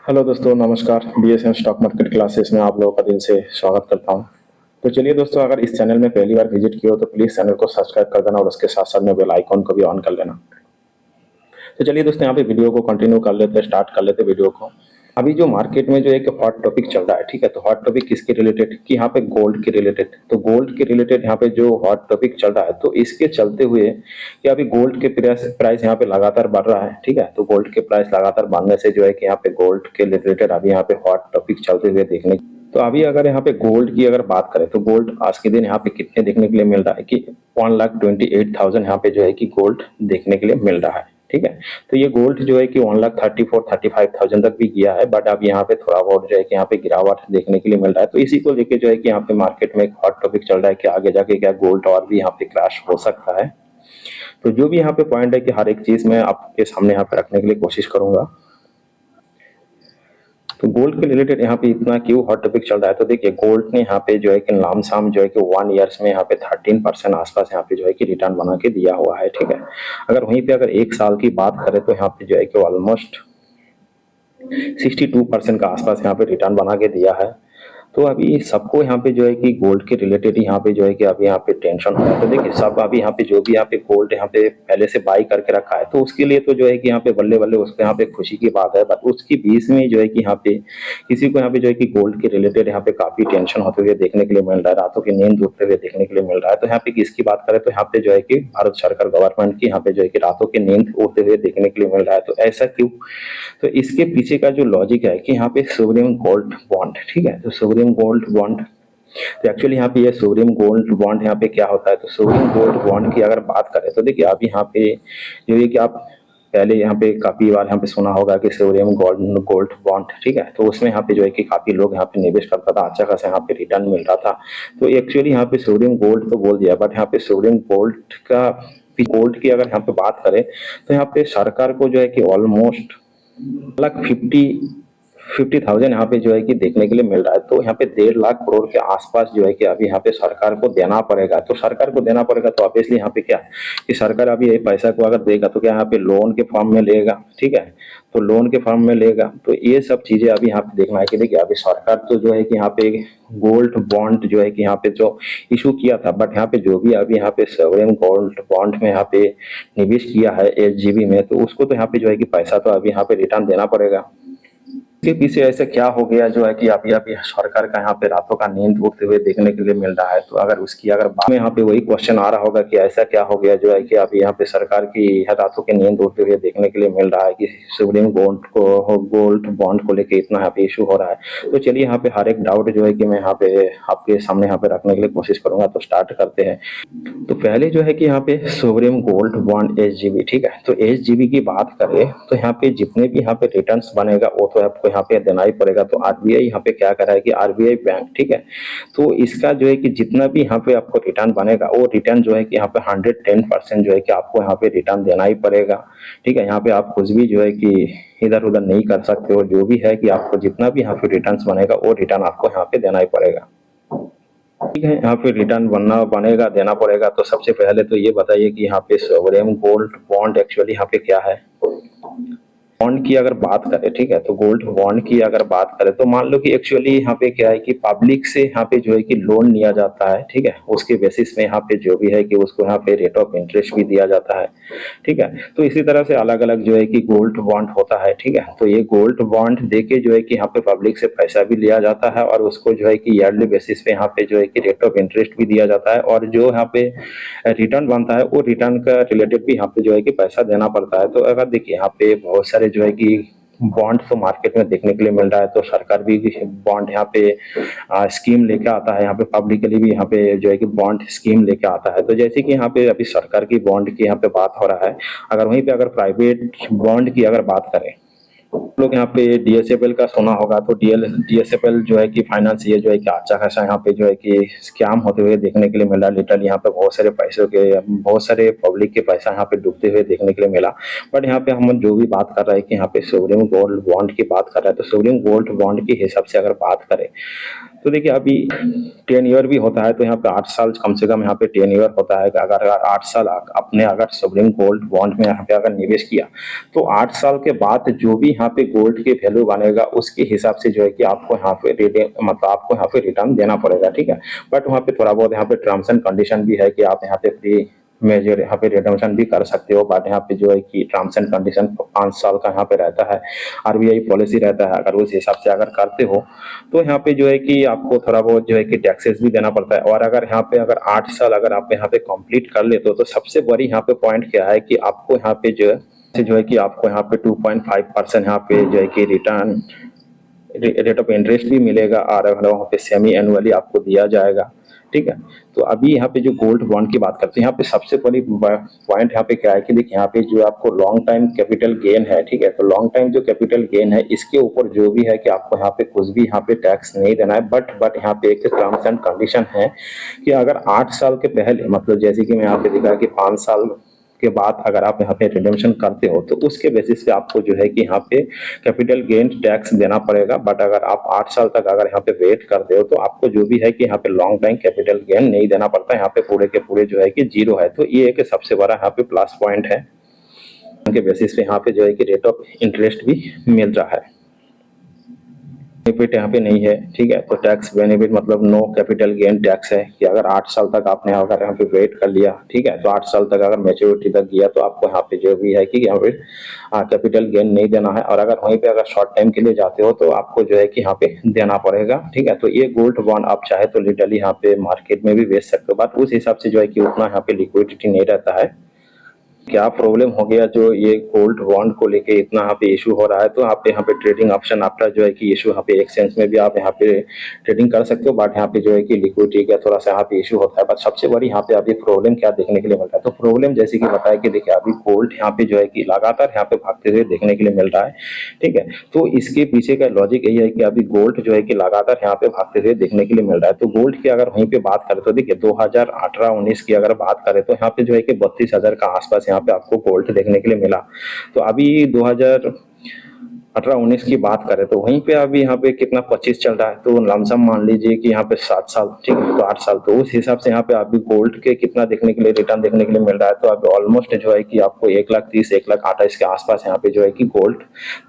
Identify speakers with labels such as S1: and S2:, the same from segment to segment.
S1: Hello दोस्तों, नमस्कार। BSN stock market classes में आप लोगों का दिल से स्वागत करता हूं। तो चलिए दोस्तों, अगर इस चैनल में पहली बार विजिट किया हो तो प्लीज़ चैनल को सब्सक्राइब कर देना और उसके साथ साथ में बेल आइकॉन को भी ऑन कर लेना। तो चलिए दोस्तों, यहाँ पे वीडियो को कंटिन्यू कर लेते हैं, स्टार्ट कर लेते हैं वीडियो को। अभी जो मार्केट में जो एक हॉट टॉपिक चल रहा है, ठीक है, तो हॉट टॉपिक किसके रिलेटेड कि यहाँ पे गोल्ड के रिलेटेड। तो गोल्ड के रिलेटेड यहाँ पे जो हॉट टॉपिक चल रहा है, तो इसके चलते हुए कि अभी गोल्ड के प्राइस यहाँ पे लगातार बढ़ रहा है, ठीक है। तो गोल्ड के प्राइस लगातार बढ़ने से जो है कि यहाँ पे गोल्ड के रिलेटेड अभी यहाँ पे हॉट टॉपिक चलते हुए देखने। तो अभी अगर यहाँ पे गोल्ड की अगर बात करें तो गोल्ड आज के दिन यहाँ पे कितने देखने के लिए मिल रहा है कि 1,28,000 यहाँ पे जो है कि गोल्ड देखने के लिए मिल रहा है, ठीक है। तो ये गोल्ड जो है कि 1,34,35,000 तक भी गया है, बट अब यहाँ पे थोड़ा बहुत जो है कि यहाँ पे गिरावट देखने के लिए मिल रहा है। तो इसी को लेके जो है कि यहाँ पे मार्केट में एक हॉट टॉपिक चल रहा है कि आगे जाके क्या गोल्ड और भी यहाँ पे क्रैश हो सकता है। तो जो भी यहाँ पे पॉइंट है कि हर एक चीज मैं आपके सामने यहाँ पे रखने के लिए कोशिश करूंगा। तो गोल्ड के रिलेटेड यहाँ पे इतना क्यों हॉट टॉपिक चल रहा है, तो देखिए गोल्ड ने यहाँ पे जो है कि लामसाम जो है कि 1 ईयर्स में यहाँ पे 13% आसपास यहाँ पे जो है कि रिटर्न बना के दिया हुआ है, ठीक है। अगर वहीं पे अगर 1 साल की बात करें तो यहाँ पे जो है कि ऑलमोस्ट 62% का आसपास यहाँ पे रिटर्न बना के दिया है। तो अभी सबको यहाँ पे जो है कि गोल्ड के रिलेटेड यहाँ पे जो है कि अभी यहाँ पे टेंशन हो रहा है। तो देखिए सब अभी यहाँ पे जो भी यहाँ पे गोल्ड यहाँ पे पहले से बाई करके रखा है, तो उसके लिए तो जो है कि यहाँ पे बल्ले बल्ले उसको यहाँ पे खुशी की बात है। बट उसके बीच में जो है कि यहाँ पे किसी को यहाँ पे जो है कि गोल्ड के रिलेटेड यहाँ पे काफी टेंशन होते हुए देखने के लिए मिल रहा है, रातों की नींद उड़ते हुए देखने के लिए मिल रहा है। तो यहाँ पे किसकी बात करें तो यहाँ पे जो है कि भारत सरकार गवर्नमेंट की यहाँ पे जो है कि रातों की नींद उड़ते हुए देखने के लिए मिल रहा है। तो ऐसा क्यों? तो इसके पीछे का जो लॉजिक है कि यहाँ पे सोवरिन गोल्ड बॉन्ड, ठीक है। तो सोवरिन गोल्ड बॉन्ड, तो एक्चुअली यहाँ पे ये सोवरिन गोल्ड बॉन्ड यहाँ पे क्या होता है, तो सोवरिन गोल्ड बॉन्ड की अगर बात करें तो देखिए अब यहाँ पे जो है कि आप पहले यहाँ पे काफी बार यहाँ पे सुना होगा कि सोवरिन गोल्ड गोल्ड बॉन्ड, ठीक है। तो उसमें यहाँ पे जो है कि काफी लोग यहाँ पे निवेश करता था, अच्छा खासा यहाँ पे रिटर्न मिल रहा था। तो एक्चुअली यहाँ पे सोवरिन गोल्ड तो बोल दिया, बट यहाँ पे सोवरिन गोल्ड की अगर यहाँ पे बात करें तो यहाँ पे सरकार को जो है कि ऑलमोस्ट लाख 50,000 यहाँ पे जो है कि देखने के लिए मिल रहा है। तो यहाँ पे 1.5 लाख करोड़ के आसपास जो है कि अभी यहाँ पे सरकार को देना पड़ेगा। तो सरकार को देना पड़ेगा तो ऑब्वियसली यहाँ पे क्या कि सरकार अभी ये पैसा को अगर देगा तो क्या यहाँ पे लोन के फॉर्म में लेगा, ठीक है। तो लोन के फॉर्म में लेगा, तो ये सब चीजें अभी यहाँ पे देखना है कि देखिए अभी सरकार तो जो है कि यहाँ पे गोल्ड बॉन्ड जो है कि यहाँ पे जो इशू किया था, बट यहाँ पे जो भी अभी यहाँ पे सॉवरेन गोल्ड बॉन्ड में यहाँ पे निवेश किया है एसजीबी में, तो उसको तो यहाँ पे जो है कि पैसा तो अभी यहाँ पे रिटर्न देना पड़ेगा। इसके पीछे ऐसा क्या हो गया जो है कि अभी अभी सरकार का यहाँ पे रातों का नींद उड़ते हुए देखने के लिए मिल रहा है। तो अगर उसकी अगर बात में यहाँ पे वही क्वेश्चन आ रहा होगा कि ऐसा क्या हो गया जो है कि अभी यहाँ पे सरकार की रातों की नींद उड़ते हुए देखने के लिए मिल रहा है कि सुप्रीम गोल्ड बॉन्ड को लेकर इतना यहाँ पे इशू हो रहा है। तो चलिए यहाँ पे हर एक डाउट जो है कि मैं यहाँ पे आपके सामने यहाँ पे रखने के लिए कोशिश करूंगा। तो स्टार्ट करते हैं। तो पहले जो है कि यहाँ पे सोवरेन गोल्ड बॉन्ड एसजीबी, ठीक है। तो एसजीबी की बात करें तो यहाँ पे जितने भी यहाँ पे रिटर्न्स बनेगा वो तो आपको यहाँ पे देना ही पड़ेगा। तो आरबीआई यहाँ पे क्या कर रहा है कि आरबीआई बैंक, ठीक है, तो इसका जो है कि जितना भी यहाँ पे आपको रिटर्न बनेगा वो रिटर्न जो है कि यहाँ पे 110% जो है कि आपको यहाँ पे रिटर्न देना ही पड़ेगा, ठीक है। यहाँ पे आप कुछ भी जो है कि इधर उधर नहीं कर सकते हो। जो भी है कि आपको जितना भी यहाँ पे रिटर्न्स बनेगा वो रिटर्न आपको यहाँ पे देना ही पड़ेगा, ठीक है। यहाँ पे रिटर्न बनेगा, देना पड़ेगा। तो सबसे पहले तो ये बताइए कि यहाँ पे सोवरेन गोल्ड बॉन्ड एक्चुअली यहाँ पे क्या है। बॉन्ड की अगर बात करें, ठीक है, तो गोल्ड बॉन्ड की अगर बात करें तो मान लो कि एक्चुअली यहाँ पे क्या है कि पब्लिक से यहाँ पे जो है कि लोन लिया जाता है, ठीक है। उसके बेसिस में यहाँ पे जो भी है कि उसको यहाँ पे रेट ऑफ इंटरेस्ट भी दिया जाता है, ठीक है। तो इसी तरह से अलग अलग जो है कि गोल्ड बॉन्ड होता है, ठीक है। तो ये गोल्ड बॉन्ड देके जो है कि यहाँ पे पब्लिक से पैसा भी लिया जाता है और उसको जो है कि ईयरली बेसिस पे यहाँ पे जो है कि रेट ऑफ इंटरेस्ट भी दिया जाता है और जो यहाँ पे रिटर्न बनता है वो रिटर्न का रिलेटेड भी यहाँ पे जो है कि पैसा देना पड़ता है। तो अगर देखिए यहाँ पे बहुत सारे जो है कि बॉन्ड तो मार्केट में देखने के लिए मिल रहा है। तो सरकार भी बॉन्ड यहाँ पे स्कीम लेके आता है, यहाँ पे पब्लिकली भी यहाँ पे जो है कि बॉन्ड स्कीम लेके आता है। तो जैसे कि यहाँ पे अभी सरकार की बॉन्ड की यहाँ पे बात हो रहा है, अगर वहीं पे अगर प्राइवेट बॉन्ड की अगर बात करें लोग यहाँ पे डीएसएफएल का सुना होगा। तो डीएसएफएल जो है कि फाइनेंस ये जो है कि अच्छा खासा यहाँ पे जो है कि स्कैम होते हुए देखने के लिए मिला। लिटरली यहाँ पे बहुत सारे पैसों के, बहुत सारे पब्लिक के पैसा यहाँ पे डूबते हुए देखने के लिए मिला। बट यहाँ पे हम जो भी बात कर रहे हैं कि यहाँ पे सोवरेन गोल्ड बॉन्ड की बात कर रहे हैं, तो सोवरेन गोल्ड बॉन्ड के हिसाब से अगर बात करें तो देखिए अभी 10 ईयर भी होता है। तो यहाँ पे 8 साल कम से कम यहाँ पे 10 ईयर होता है। अगर 8 साल अपने अगर सोवरेन गोल्ड बॉन्ड में यहाँ पे अगर निवेश किया तो 8 साल के बाद जो भी यहाँ पे गोल्ड की वैल्यू बनेगा उसके हिसाब से जो है कि आपको यहाँ पे मतलब आपको यहाँ पे रिटर्न देना पड़ेगा, ठीक है। बट वहाँ पे थोड़ा बहुत यहाँ पे टर्म्स एंड कंडीशन भी है कि आप यहाँ पे फ्री में जो यहाँ पे रिडम्पशन भी कर सकते हो। बट यहाँ पे जो है कि टर्म्स एंड कंडीशन 5 साल का यहाँ पे रहता है, आरबीआई पॉलिसी रहता है। अगर उस हिसाब से अगर करते हो तो यहाँ पे जो है कि आपको थोड़ा बहुत जो है कि टैक्सेस भी देना पड़ता है। और अगर यहाँ पे अगर 8 साल अगर आप यहाँ पे कंप्लीट कर लेते हो तो सबसे बड़ी यहाँ पे पॉइंट क्या है कि आपको यहाँ पे जो है कि आपको यहाँ पे 2.5% यहाँ पे जो है कि रिटर्न रेट ऑफ इंटरेस्ट भी मिलेगा और वहाँ पे सेमी एनुअली आपको दिया जाएगा, ठीक है। तो अभी यहाँ पे जो गोल्ड बॉन्ड की बात करते हैं, यहाँ पे सबसे बड़ी पॉइंट यहाँ पे क्या है कि देखिए यहाँ पे जो आपको लॉन्ग टाइम कैपिटल गेन है, ठीक है। तो लॉन्ग टाइम जो कैपिटल गेन है इसके ऊपर जो भी है कि आपको यहाँ पे कुछ भी यहाँ पे टैक्स नहीं देना है। बट यहाँ पे एक टर्म्स एंड कंडीशन है कि अगर 8 साल के पहले, मतलब जैसे कि मैं यहाँ पे दिखा कि 5 साल के बाद अगर आप यहाँ पे रिडेम्पशन करते हो तो उसके बेसिस पे आपको जो है कि यहाँ पे कैपिटल गेन टैक्स देना पड़ेगा। बट अगर आप 8 साल तक अगर यहाँ पे वेट करते हो तो आपको जो भी है कि यहाँ पे लॉन्ग टाइम कैपिटल गेन नहीं देना पड़ता, यहाँ पे पूरे के पूरे जो है कि जीरो है। तो ये एक सबसे बड़ा यहाँ पे प्लस पॉइंट है, उनके बेसिस पे यहाँ पे जो है कि रेट ऑफ इंटरेस्ट भी मिल रहा है। बेनिफिट यहाँ पे नहीं है, ठीक है। तो टैक्स बेनिफिट मतलब नो कैपिटल गेन टैक्स है कि अगर 8 साल तक आपने अगर यहाँ पे वेट कर लिया, ठीक है, तो 8 साल तक अगर मैच्योरिटी तक गया तो आपको यहाँ पे जो भी है कि यहाँ पे कैपिटल गेन नहीं देना है। और अगर वहीं पे अगर शॉर्ट टाइम के लिए जाते हो तो आपको जो है कि यहाँ पे देना पड़ेगा, ठीक है। तो ये गोल्ड बॉन्ड आप चाहे तो लिटरली यहाँ पे मार्केट में भी बेच सकते हो, बट उस हिसाब से जो है कि उतना यहाँ पे लिक्विडिटी नहीं रहता है। क्या प्रॉब्लम हो गया जो ये गोल्ड बॉन्ड को लेके इतना यहाँ पे इशू हो रहा है, तो आप यहाँ पे ट्रेडिंग ऑप्शन आपका जो है कि इशू यहाँ पे एक्सचेंज में भी आप यहाँ पे ट्रेडिंग कर सकते हो। बट यहाँ पे जो है कि लिक्विडिटी का थोड़ा सा यहाँ पे इशू होता है। बट सबसे बड़ी यहाँ पे अभी प्रॉब्लम क्या देखने के लिए मिलता है, तो प्रॉब्लम जैसे कि बताया कि देखिए अभी गोल्ड यहाँ पे जो है कि लगातार यहाँ पे भागते हुए देखने के लिए मिल रहा है, ठीक है। तो इसके पीछे का लॉजिक यही है कि अभी गोल्ड जो है कि लगातार यहाँ पे भागते हुए देखने के लिए मिल रहा है। तो गोल्ड की अगर वहीं पे बात करें तो देखिए 2018-19 की अगर बात करें तो यहाँ पे जो है कि 32,000 का आसपास यहाँ पे आपको गोल्ड देखने के लिए मिला। तो अभी 2018-19 की बात करें तो वहीं पे अभी यहाँ पे कितना 25 चल रहा है। तो लमसम मान लीजिए कि यहाँ पे 7 साल, ठीक है, तो 8 साल, तो उस हिसाब से यहाँ पे अभी गोल्ड के कितना देखने के लिए रिटर्न देखने के लिए मिल रहा है। तो अभी ऑलमोस्ट जो है कि आपको 1,30,000 1,28,000 के आसपास यहाँ पे जो है कि गोल्ड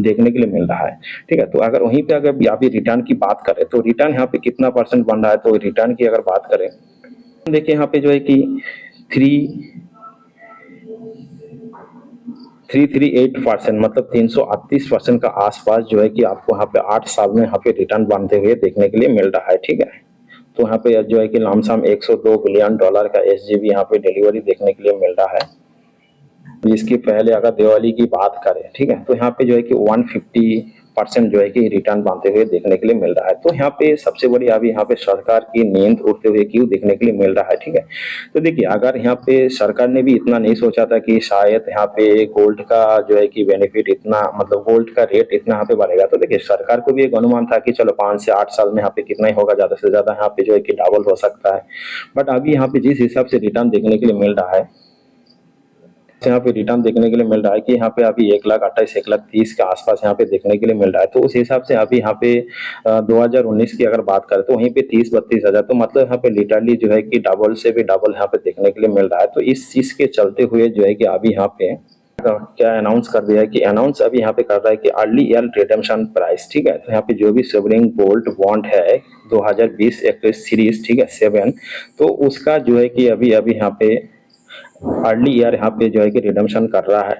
S1: देखने के लिए मिल रहा है, ठीक है। तो अगर वहीं पे अगर अभी रिटर्न की बात करें तो रिटर्न यहाँ पे कितना परसेंट बन रहा है, तो रिटर्न की अगर बात करें देखिए यहाँ पे जो है कि 338% मतलब 338% का आसपास जो है कि आपको यहाँ पे 8 साल में यहाँ पे रिटर्न बनते हुए देखने के लिए मिल रहा है, ठीक है। तो यहाँ पे जो है कि लमसम 102 बिलियन डॉलर का एसजीबी यहाँ पे डिलीवरी देखने के लिए मिल रहा है। इसके पहले अगर दिवाली की बात करें, ठीक है, तो यहाँ पे जो है कि 150% जो है कि रिटर्न बनते हुए देखने के लिए मिल रहा है। तो यहाँ पे सबसे बड़ी अभी यहाँ पे सरकार की नींद उड़ते हुए क्यों देखने के लिए मिल रहा है, ठीक है। तो देखिए अगर यहाँ पे सरकार ने भी इतना नहीं सोचा था कि शायद यहाँ पे गोल्ड का जो है कि बेनिफिट इतना, मतलब गोल्ड का रेट इतना यहाँ पे बढ़ेगा, तो देखिए सरकार को भी एक अनुमान था कि चलो 5 से 8 साल में यहाँ पे कितना ही होगा, ज्यादा से ज्यादा यहाँ पे जो है कि डबल हो सकता है। बट अभी यहाँ पे जिस हिसाब से रिटर्न देखने के लिए मिल रहा है, यहाँ पे रिटर्न देखने के लिए मिल रहा है कि यहाँ पे अभी 1,28,000 1,30,000 के आसपास यहाँ पे देखने के लिए मिल रहा है। तो उस हिसाब से अभी यहाँ पे 2019 की अगर बात करें तो वहीं पे 30-32 हजार, तो मतलब यहाँ पे लिटरली जो है कि डबल से भी डबल यहाँ पे देखने के लिए मिल रहा है। तो इस चीज के चलते हुए जो है कि अभी यहाँ पे क्या अनाउंस कर दिया है कि अनाउंस अभी यहाँ पे कर रहा है कि अर्ली ईयर रिडेम्पशन प्राइस, ठीक है। तो यहाँ पे जो भी सोवरेन गोल्ड बॉन्ड है 2020-21 सीरीज, ठीक है, 7, तो उसका जो है कि अभी यहाँ पे अर्ली ईयर यहाँ पे जो है कि रिडम्पशन कर रहा है,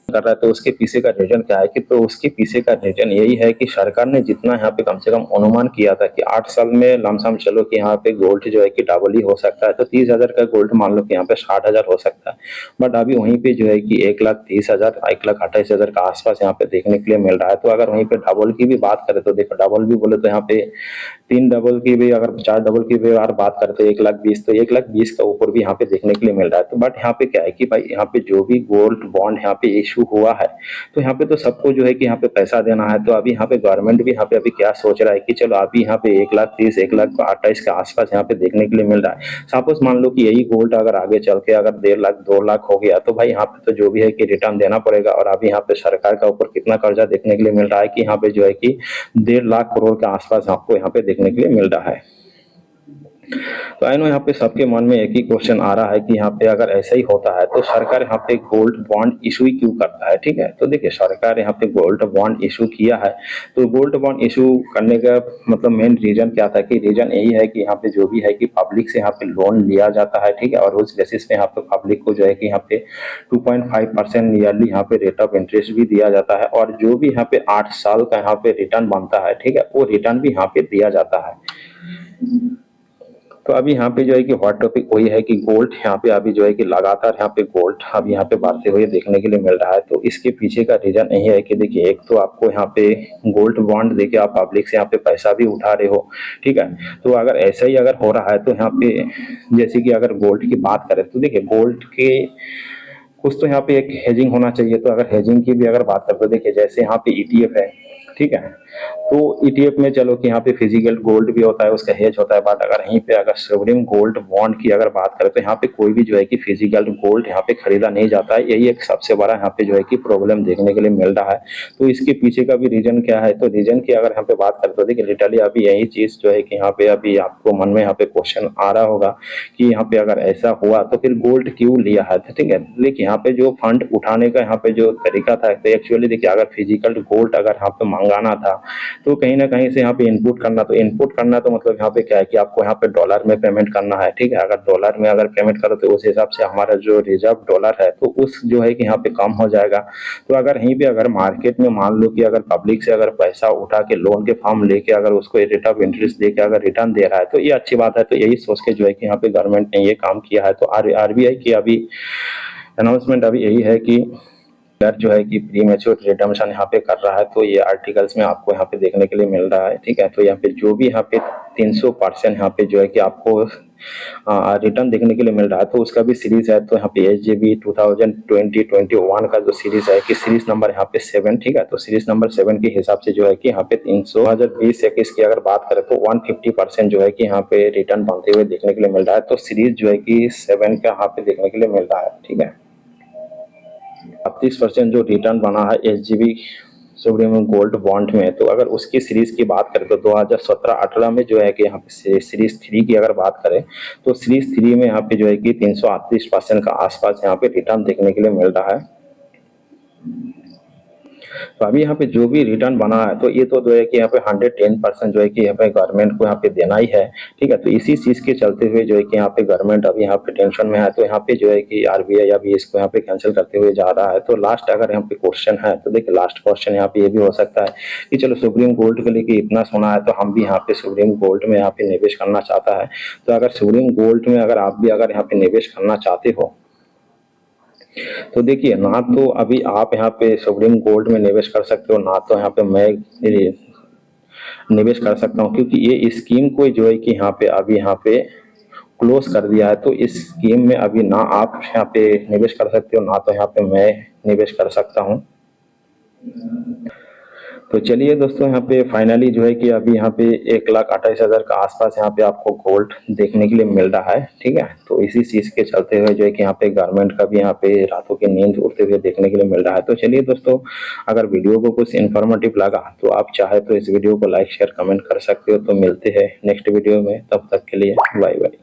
S1: तो उसके पीछे का रीजन क्या है कि, तो उसके पीछे का रीजन यही है कि सरकार ने जितना यहाँ पे कम से कम अनुमान किया था कि 8 साल में लमसम चलो कि यहाँ पे गोल्ड जो है कि डबल ही हो सकता है, तो 30,000 का गोल्ड मान लो कि यहाँ पे 60,000 हो सकता है। बट अभी वहीं पे जो है कि 1,30,000 1,28,000 का आसपास यहाँ पे देखने के लिए मिल रहा है। तो अगर वहीं पे डबल की भी बात करें तो देखो डबल भी बोले तो यहाँ पे 3 डबल की भी, अगर 4 डबल की भी अगर बात करें तो 1,20,000, तो 1,20,000 का ऊपर भी यहाँ पे देखने के लिए मिल रहा है। तो बट यहाँ पे क्या है कि भाई यहाँ पे जो भी गोल्ड बॉन्ड यहाँ पे इशू हुआ है तो यहाँ पे तो सबको जो है कि यहाँ पे पैसा देना है। तो अभी यहाँ पे गवर्नमेंट भी यहाँ पे अभी क्या सोच रहा है कि चलो अभी यहाँ पे 1,30,000 1,28,000 के आसपास यहाँ पे देखने के लिए मिल रहा है। सपोज मान लो कि यही गोल्ड अगर आगे चल के अगर 1.5 लाख 2 लाख हो गया तो भाई यहाँ पे तो जो भी है कि रिटर्न देना पड़ेगा। और अभी यहाँ पे सरकार का ऊपर कितना कर्जा देखने के लिए मिल रहा है कि यहाँ पे जो है कि 1.5 लाख करोड़ के आसपास आपको यहाँ पे देखने के लिए मिल रहा है। तो आई नो यहाँ पे सबके मन में एक ही क्वेश्चन आ रहा है कि यहाँ पे अगर ऐसा ही होता है तो सरकार यहाँ पे गोल्ड बॉन्ड इशू ही क्यों करता है। ठीक है, तो देखिए सरकार यहाँ पे गोल्ड बॉन्ड इशू किया है, तो गोल्ड बॉन्ड इशू करने का मतलब मेन रीजन क्या था कि रीजन यही है कि यहाँ पे जो भी है कि पब्लिक से यहाँ पे लोन लिया जाता है। ठीक है, और उस बेसिस पे यहाँ पे पब्लिक को जो है कि यहाँ पे 2.5% ईयरली यहाँ पे रेट ऑफ इंटरेस्ट भी दिया जाता है, और जो भी यहाँ पे 8 साल का यहाँ पे रिटर्न बनता है, ठीक है, वो रिटर्न भी यहाँ पे दिया जाता है। तो अभी यहाँ पे जो है कि हॉट टॉपिक वही है कि गोल्ड यहाँ पे अभी जो है कि लगातार यहाँ पे गोल्ड अभी यहाँ पे बढ़ते हुए देखने के लिए मिल रहा है। तो इसके पीछे का रीजन यही है कि देखिए एक तो आपको यहाँ पे गोल्ड बॉन्ड देके आप पब्लिक से यहाँ पे पैसा भी उठा रहे हो। ठीक है, तो अगर ऐसा ही अगर हो रहा है तो यहाँ पे जैसे कि अगर गोल्ड की बात करें तो देखिए गोल्ड के कुछ तो यहाँ पे एक हेजिंग होना चाहिए। तो अगर हेजिंग की भी अगर बात करें तो देखिए जैसे यहाँ पे ईटीएफ है, ठीक है, तो ईटीएफ में चलो कि यहाँ पे फिजिकल गोल्ड भी होता है, उसका हेज होता है, बट अगर यहीं पे अगर सोवरिन गोल्ड बॉन्ड की अगर बात करें तो यहाँ पे कोई भी जो है कि फिजिकल गोल्ड यहाँ पे खरीदा नहीं जाता है। यही एक सबसे बड़ा यहाँ पे जो है कि प्रॉब्लम देखने के लिए मिल रहा है। तो इसके पीछे का भी रीजन क्या है, तो रीजन की अगर यहाँ पे बात करें तो देखिए लिटरली अभी यही चीज जो है कि यहाँ पे अभी आपको मन में यहाँ पे क्वेश्चन आ रहा होगा कि यहाँ पे अगर ऐसा हुआ तो फिर गोल्ड क्यों लिया है। ठीक है, लेकिन यहाँ पे जो फंड उठाने का यहाँ पे जो तरीका था, तो एक्चुअली देखिए अगर फिजिकल गोल्ड अगर यहाँ पे मंगाना था तो कहीं ना कहीं से यहाँ पे इनपुट करना, तो इनपुट करना तो मतलब यहाँ पे क्या है कि आपको यहाँ पे डॉलर में पेमेंट करना है। ठीक है, अगर डॉलर में अगर पेमेंट करो तो उस हिसाब से हमारा जो रिजर्व डॉलर है तो उस जो है कि यहाँ पे कम हो जाएगा। तो अगर यहीं पे अगर मार्केट में मान लो कि अगर पब्लिक से अगर पैसा उठा के लोन के फॉर्म लेके अगर उसको रेट ऑफ इंटरेस्ट देके अगर रिटर्न दे रहा है तो ये अच्छी बात है। तो यही सोच के जो है कि यहाँ पे गवर्नमेंट ने ये काम किया है। तो आरबीआई की अभी अनाउंसमेंट अभी यही है कि जो है कि प्री मैच्योर रिडम्पशन यहाँ पे कर रहा है। तो ये आर्टिकल्स में आपको यहाँ पे देखने के लिए मिल रहा है। ठीक है, तो यहाँ पे जो भी यहाँ पे 300% यहाँ पे जो है कि आपको रिटर्न देखने के लिए मिल रहा है, तो उसका भी सीरीज है। तो यहाँ पे SGB 2020-21 का जो सीरीज है कि सीरीज नंबर यहाँ पे 7, ठीक है, तो सीरीज नंबर 7 के हिसाब से जो है कि यहाँ पे 2020-21 की अगर बात करें तो 150% जो है कि यहाँ पे रिटर्न बनते हुए देखने के लिए मिल रहा है। तो सीरीज जो है कि 7 का यहाँ पे देखने के लिए मिल रहा है। ठीक है, 32% जो रिटर्न बना है SGB सोवरिन गोल्ड बॉन्ड में, तो अगर उसकी सीरीज की बात करें तो 2017-18 में जो है कि यहाँ पे सीरीज 3 की अगर बात करें तो सीरीज 3 में यहाँ पे जो है कि 338% का आसपास यहाँ पे रिटर्न देखने के लिए मिल रहा है। तो अभी यहाँ पे जो भी रिटर्न बना है तो ये तो जो है कि यहाँ पे 110% जो है कि यहाँ पे गवर्नमेंट को यहाँ पे देना ही है। ठीक है, तो इसी चीज के चलते हुए जो है कि यहाँ पे गवर्नमेंट अभी यहाँ पे टेंशन में है। तो यहाँ पे जो है कि आरबीआई अभी इसको यहाँ पे कैंसिल करते हुए जा रहा है। तो लास्ट अगर यहाँ पे क्वेश्चन है तो देखिए लास्ट क्वेश्चन यहाँ पे ये भी हो सकता है कि चलो सुप्रीम गोल्ड के लिए इतना सोना है तो हम भी यहाँ पे सुप्रीम गोल्ड में यहाँ पे निवेश करना चाहता है। तो अगर सुप्रीम गोल्ड में अगर आप भी अगर यहाँ पे निवेश करना चाहते हो तो देखिए ना तो अभी आप यहाँ पे सोवरिन गोल्ड में निवेश कर सकते हो, ना तो यहाँ पे मैं निवेश कर सकता हूँ, क्योंकि ये स्कीम को जो है कि यहाँ पे अभी यहाँ पे क्लोज कर दिया है। तो इस स्कीम में अभी ना आप यहाँ पे निवेश कर सकते हो, ना तो यहाँ पे मैं निवेश कर सकता हूँ। तो चलिए दोस्तों, यहाँ पे फाइनली जो है कि अभी यहाँ पे 1,28,000 का आसपास यहाँ पे आपको गोल्ड देखने के लिए मिल रहा है। ठीक है, तो इसी चीज के चलते हुए जो है कि यहाँ पे गवर्नमेंट का भी यहाँ पे रातों की नींद उड़ते हुए देखने के लिए मिल रहा है। तो चलिए दोस्तों, अगर वीडियो को कुछ इन्फॉर्मेटिव लगा तो आप चाहे तो इस वीडियो को लाइक शेयर कमेंट कर सकते हो। तो मिलते हैं नेक्स्ट वीडियो में, तब तक के लिए बाय बाय।